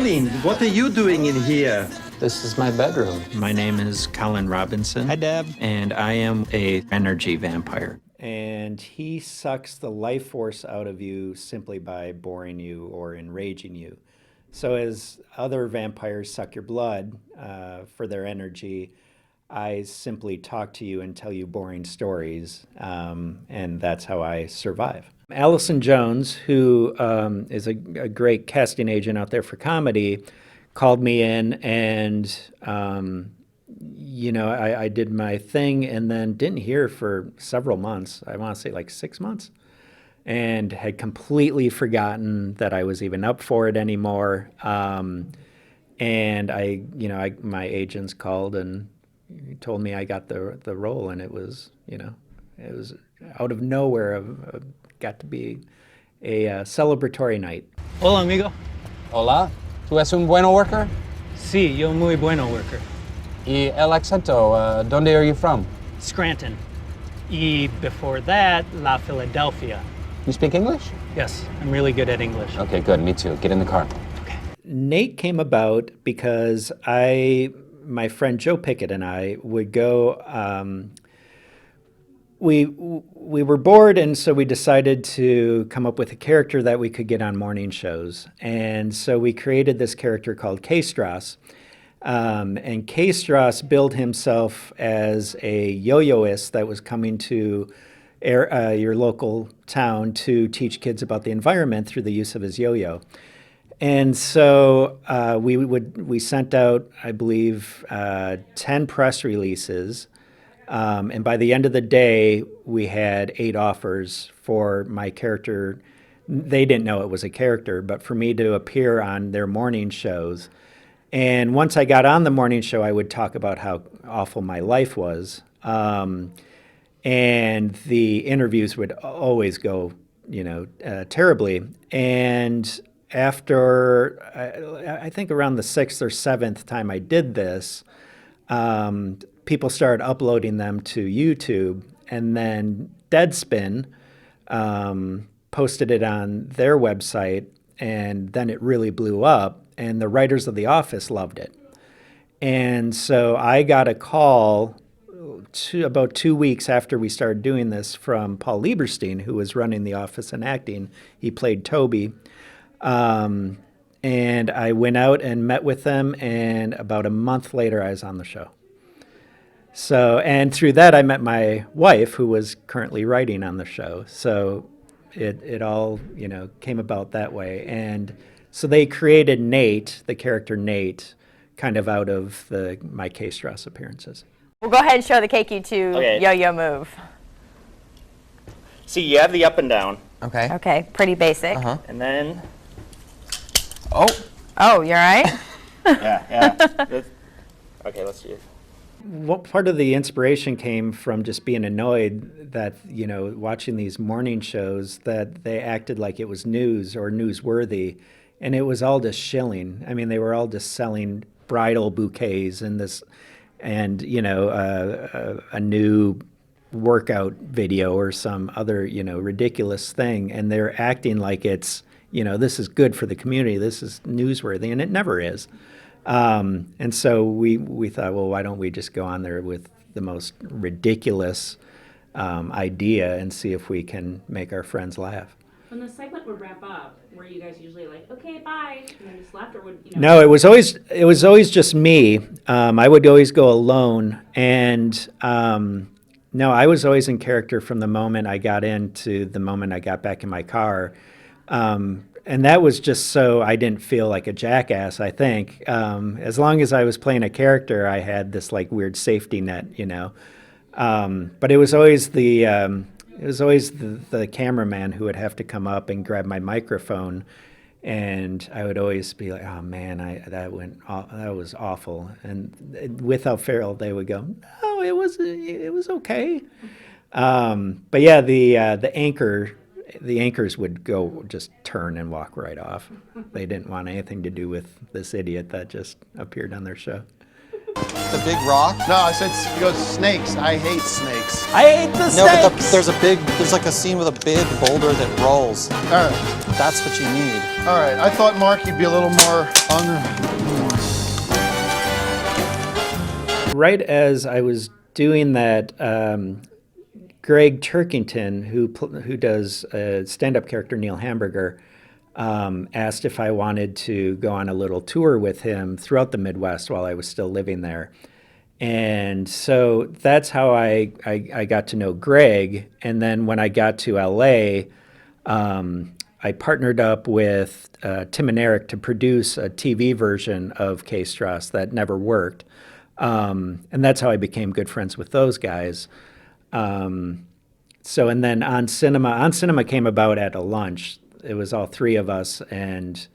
Colin, what are you doing in here? This is my bedroom. My name is Colin Robinson. Hi, Deb. And I am a energy vampire. And he sucks the life force out of you simply by boring you or enraging you. So as other vampires suck your blood for their energy, I simply talk to you and tell you boring stories, and that's how I survive. Allison Jones, who is a great casting agent out there for comedy, called me in and, I did my thing and then didn't hear for several months. I want to say like 6 months, and had completely forgotten that I was even up for it anymore. And my agents called and told me I got the role, and it was out of nowhere. Got to be a celebratory night. Hola, amigo. Hola. ¿Tú es un bueno worker? Sí, yo muy bueno worker. Y el acento, ¿dónde are you from? Scranton. Y before that, La Philadelphia. You speak English? Yes, I'm really good at English. Okay, good. Me too. Get in the car. Okay. Nate came about because my friend Joe Pickett and I would go. We were bored, and so we decided to come up with a character that we could get on morning shows. And so we created this character called K-Strass. And K-Strass billed himself as a yo-yoist that was coming to your local town to teach kids about the environment through the use of his yo-yo. And so we sent out, I believe, 10 press releases. And by the end of the day, we had 8 offers for my character. They didn't know it was a character, but for me to appear on their morning shows. And once I got on the morning show, I would talk about how awful my life was. And the interviews would always go, terribly. And after, I think around the 6th or 7th time I did this, people started uploading them to YouTube, and then Deadspin posted it on their website, and then it really blew up, and the writers of The Office loved it. And so I got a call about 2 weeks after we started doing this from Paul Lieberstein, who was running The Office and acting. He played Toby. And I went out and met with them, and about a month later, I was on the show. So, and through that, I met my wife, who was currently writing on the show. So it all, came about that way. And so they created Nate, the character Nate, kind of out of my K-Strass appearances. We'll go ahead and show the KQ2 yo-yo move. See, you have the up and down. Okay. Okay, pretty basic. And then... Oh, you're right? Yeah. Okay, let's see it. What part of the inspiration came from just being annoyed that, watching these morning shows, that they acted like it was news or newsworthy, and it was all just shilling. I mean, they were all just selling bridal bouquets and a new workout video or some other, ridiculous thing, and they're acting like it's, this is good for the community, this is newsworthy, and it never is. And so we thought, well, why don't we just go on there with the most ridiculous idea and see if we can make our friends laugh. When the segment would wrap up, were you guys usually like, okay, bye, and then just left, or would No, it was always just me. I would always go alone, and no, I was always in character from the moment I got in to the moment I got back in my car. And that was just so I didn't feel like a jackass, I think. As long as I was playing a character, I had this like weird safety net, But it was always the cameraman who would have to come up and grab my microphone, and I would always be like, "Oh man, that was awful." And without fail, they would go, "No, it was okay." But yeah, the anchors would go just turn and walk right off. They didn't want anything to do with this idiot that just appeared on their show. The big rock? No, I said, he goes, snakes. I hate snakes. I hate the No, but snakes! there's like a scene with a big boulder that rolls. All right. That's what you need. All right. I thought, Mark, you'd be a little more on the... Right as I was doing that, Greg Turkington, who does a stand-up character, Neil Hamburger, asked if I wanted to go on a little tour with him throughout the Midwest while I was still living there. And so that's how I got to know Greg. And then when I got to LA, I partnered up with Tim and Eric to produce a TV version of K-Strass that never worked. And that's how I became good friends with those guys. And then On Cinema came about at a lunch. It was all three of us, and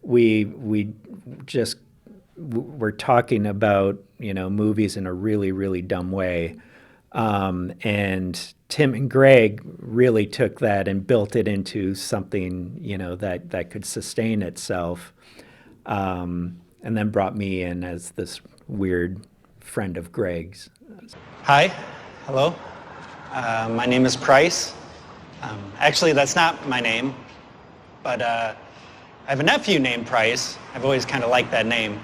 we just were talking about, movies in a really, really dumb way. And Tim and Greg really took that and built it into something, that could sustain itself. And then brought me in as this weird friend of Greg's. Hi, hello. My name is Pryce. Actually, that's not my name, but I have a nephew named Pryce. I've always kind of liked that name.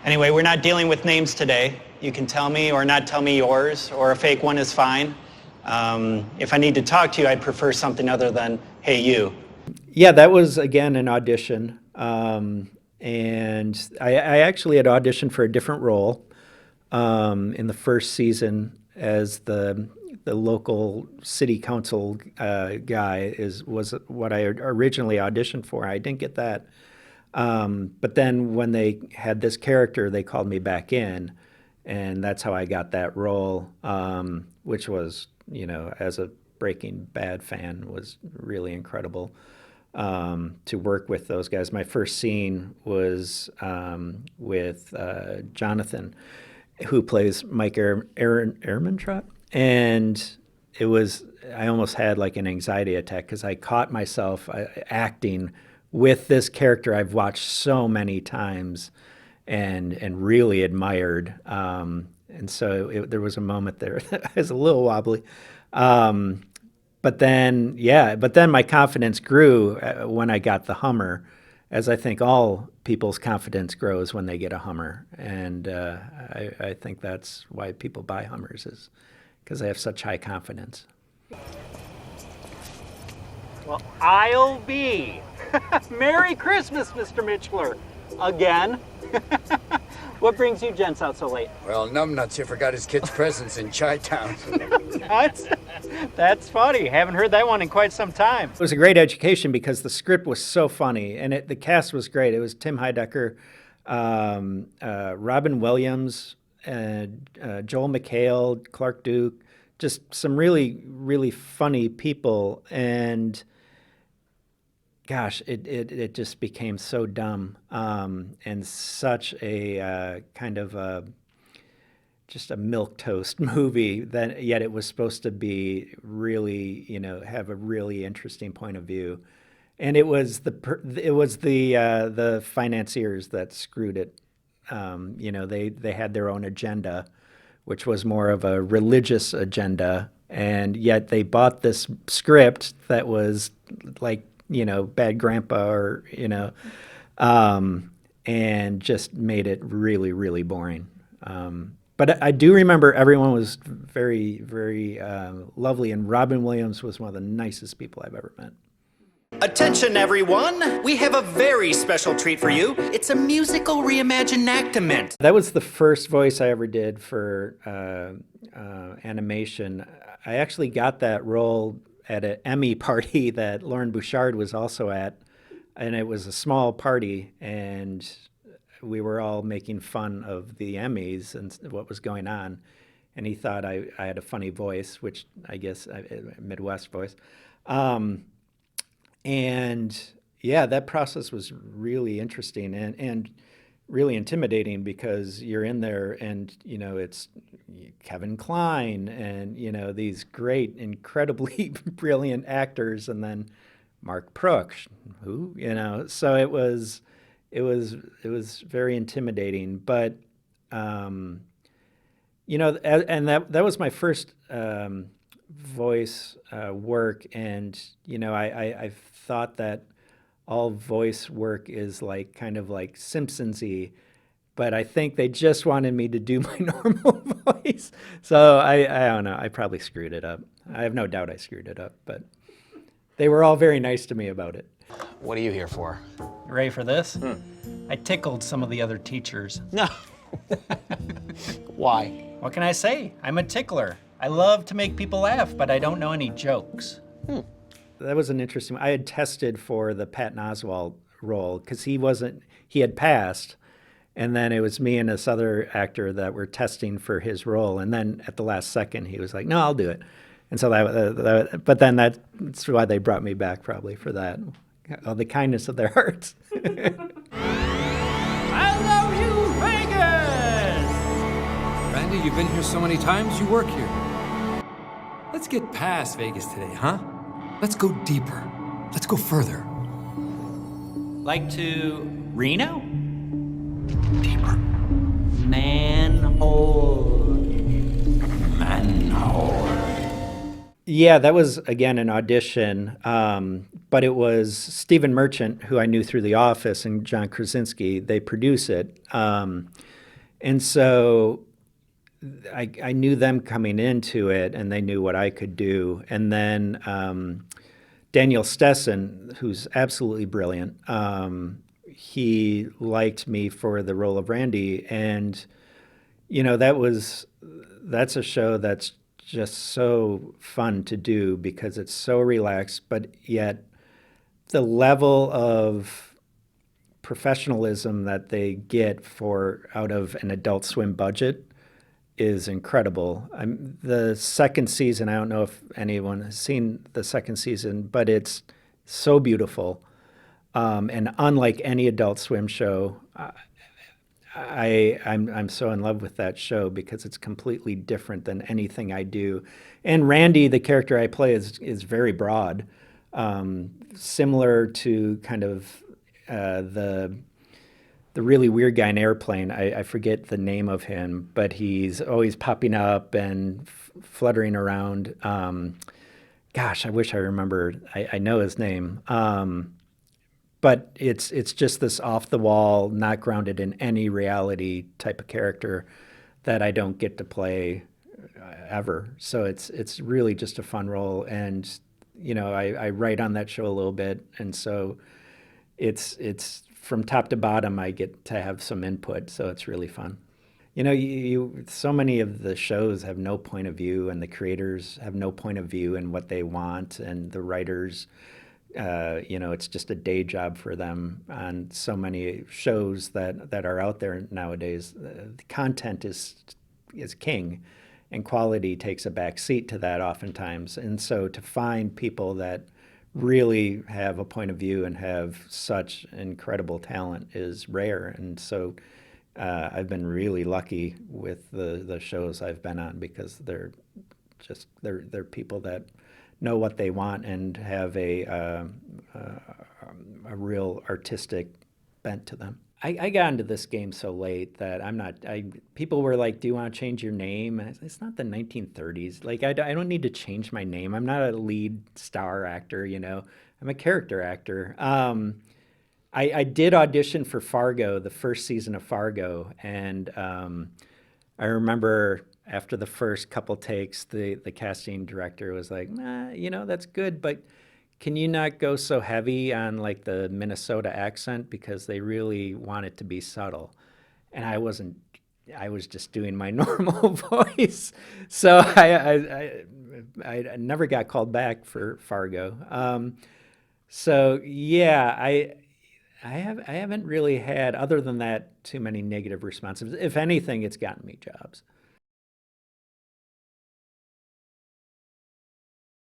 Anyway, we're not dealing with names today. You can tell me or not tell me yours, or a fake one is fine. If I need to talk to you, I'd prefer something other than, hey, you. Yeah, that was, again, an audition. And I actually had auditioned for a different role in the first season as the local city council guy was what I originally auditioned for. I didn't get that. But then when they had this character, they called me back in, and that's how I got that role, which was, as a Breaking Bad fan, was really incredible to work with those guys. My first scene was with Jonathan, who plays Mike Ehrmantraut. And I almost had like an anxiety attack because I caught myself acting with this character I've watched so many times and really admired. And so there was a moment there that I was a little wobbly. But then my confidence grew when I got the Hummer, as I think all people's confidence grows when they get a Hummer. And I think that's why people buy Hummers, is because they have such high confidence. Well, I'll be. Merry Christmas, Mr. Mitchler. Again. What brings you gents out so late? Well, Numbnuts here forgot his kid's presents in Chi-Town. That's funny. Haven't heard that one in quite some time. It was a great education because the script was so funny, and the cast was great. It was Tim Heidecker, Robin Williams, Joel McHale, Clark Duke, just some really, really funny people. And gosh, it just became so dumb and such a kind of just a milquetoast movie that yet it was supposed to be really, have a really interesting point of view. And it was the financiers that screwed it. They had their own agenda, which was more of a religious agenda, and yet they bought this script that was like, Bad Grandpa or, and just made it really, really boring. But I do remember everyone was very, very lovely, and Robin Williams was one of the nicest people I've ever met. Attention, everyone! We have a very special treat for you. It's a musical reimaginactament. That was the first voice I ever did for animation. I actually got that role at an Emmy party that Lauren Bouchard was also at, and it was a small party, and we were all making fun of the Emmys and what was going on, and he thought I had a funny voice, which I guess Midwest voice. And yeah, that process was really interesting and really intimidating because you're in there and, it's Kevin Kline and, these great, incredibly brilliant actors, and then Mark Proksch, who, so it was very intimidating. But you know, and that was my first voice work, and you know, I thought that all voice work is like kind of like Simpsons-y, but I think they just wanted me to do my normal voice. So I don't know, I probably screwed it up. I have no doubt I screwed it up, but they were all very nice to me about it. What are you here for? Ready for this? I tickled some of the other teachers. No. Why? What can I say? I'm a tickler. I love to make people laugh, but I don't know any jokes. That was an interesting, I had tested for the Patton Oswalt role because he had passed, and then it was me and this other actor that were testing for his role, and then at the last second he was like, no, I'll do it. And so but then that's why they brought me back probably for that. Oh, the kindness of their hearts. I love you, Vegas! Randy, you've been here so many times, you work here. Let's get past Vegas today, huh? Let's go deeper. Let's go further. Like to Reno? Deeper. Manhole. Manhole. Yeah, that was, again, an audition, but it was Stephen Merchant, who I knew through The Office, and John Krasinski. They produce it. And so I knew them coming into it, and they knew what I could do. And then Daniel Stesson, who's absolutely brilliant, he liked me for the role of Randy. And, you know, that's a show that's just so fun to do because it's so relaxed, but yet the level of professionalism that they get out of an Adult Swim budget is incredible. The second season, I don't know if anyone has seen the second season, but it's so beautiful. And unlike any Adult Swim show, I'm so in love with that show because it's completely different than anything I do. And Randy, the character I play, is very broad, similar to kind of the really weird guy in Airplane. I forget the name of him, but he's always popping up and fluttering around. Gosh, I wish I remembered. I know his name. But it's just this off-the-wall, not grounded in any reality type of character that I don't get to play ever. So it's really just a fun role. And, you know, I write on that show a little bit. And so it's from top to bottom, I get to have some input. So it's really fun. You know, so many of the shows have no point of view, and the creators have no point of view in what they want, and the writers... you know, it's just a day job for them on so many shows that are out there nowadays. The content is king, and quality takes a back seat to that oftentimes. And so to find people that really have a point of view and have such incredible talent is rare. And so I've been really lucky with the shows I've been on because they're people that know what they want and have a real artistic bent to them. I got into this game so late that people were like, do you want to change your name? And it's not the 1930s. Like, I don't need to change my name. I'm not a lead star actor, you know. I'm a character actor. I did audition for Fargo, the first season of Fargo, and I remember after the first couple takes, the casting director was like, nah, you know, that's good, but can you not go so heavy on like the Minnesota accent because they really want it to be subtle? And I was just doing my normal voice. So I never got called back for Fargo. So yeah, I haven't really had, other than that, too many negative responses. If anything, it's gotten me jobs.